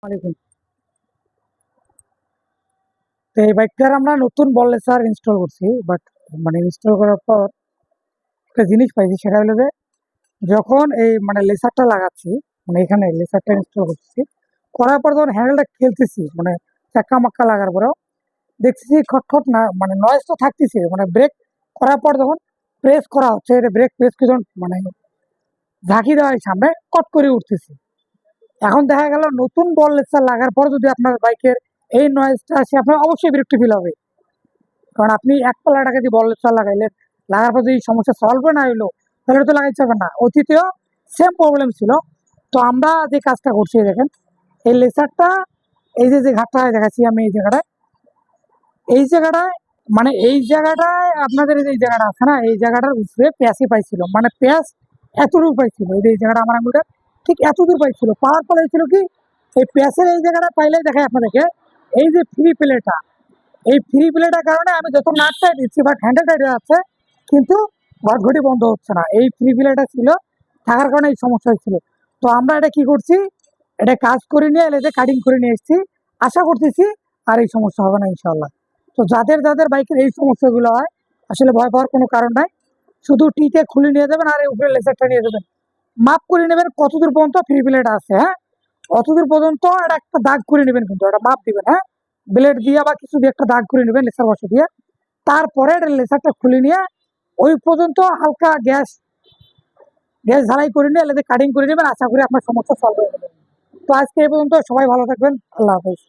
আলাইকুম। তো এই বাইকটার আমরা নতুন বল লেসার ইনস্টল করছি, বাট ইনস্টল করার পর একটা জিনিস পাইছি, সেটা হলো যে যখন এই লেসারটা লাগাচ্ছি, এখানে লেসারটা ইনস্টল করতেছি, করার পর যখন হ্যান্ডেলটা খেলতেছি, চাক্কা মাক্কা লাগার পরেও দেখতেছি খটখট না, নয়েজ তো থাকতেছে, ব্রেক করার পর যখন প্রেস করা হচ্ছে, এটা ব্রেক প্রেস করে যখন ঝাঁকি দেওয়া হয় সামনে, কট করে উঠতেছি। এখন দেখা গেল নতুন বল লেসার লাগার পর যদি আপনার বাইকের এই নয়েজটা আসে, আপনার অবশ্যই বিরক্তি ফিল হবে। কারণ আপনি এক পাল্লা টাকা দিয়ে বল লেসার লাগাইলেন, লাগার পর যদি সমস্যা সলভ না হইলো, তাহলে তো লাগাইতে হবে না। অতীতেও সেম প্রবলেম ছিল। তো আমরা যে কাজটা করছি, দেখেন এই লেসারটা, এই যে ঘাটটা দেখাচ্ছি আমি, এই জায়গাটায় এই জায়গাটায় আপনাদের এই জায়গাটা আছে না, এই জায়গাটার উপরে প্যাঁচই পাইছিল, প্যাঁচ এতটুকু পাইছিল, এই জায়গাটা আমার আঙুলটা ঠিক এতদূর পাইছিল। পাওয়ার ফলে হয়েছিল কি, এই প্যাঁচের এই জায়গাটা পাইলে দেখায় আপনাদেরকে, এই যে ফ্রি প্লেটা, এই ফ্রি প্লেটার কারণে আমি যত নাটটাই দিচ্ছি বা হ্যান্ডেল টাইট হয়ে যাচ্ছে, কিন্তু ঘটঘটি বন্ধ হচ্ছে না। এই ফ্রি প্লেটা ছিল, থাকার কারণে এই সমস্যা হচ্ছিল। তো আমরা এটা কি করছি, এটা কাজ করে নিয়ে এলে যে কাটিং করে নিয়ে এসেছি, আশা করতেছি আর এই সমস্যা হবে না ইনশাল্লাহ। তো যাদের যাদের বাইকের এই সমস্যাগুলো হয়, আসলে ভয় পাওয়ার কোনো কারণ নাই। শুধু টিকে খুলে নিয়ে যাবেন আর এই উপরে লেসারটা নিয়ে যাবেন, মাপ করে নেবেন কতদূর পর্যন্ত ফ্রি প্লেট আছে, হ্যাঁ অতদূর পর্যন্ত এটা একটা দাগ করে নেবেন, কিন্তু এটা মাপ দিবেন, হ্যাঁ ব্লেড দিয়ে বা কিছু দিয়ে একটা দাগ করে নেবেন লেসার বসে দিয়ে। তারপরে লেসারটা খুলে নিয়ে ওই পর্যন্ত হালকা গ্যাস গ্যাস ঝালাই করে নিয়ে এলাকা কাটিং করে নেবেন, আশা করি আপনার সমস্যা সলভ হয়ে যাবে। তো আজকে এই পর্যন্ত, সবাই ভালো থাকবেন, আল্লাহ হাফেজ।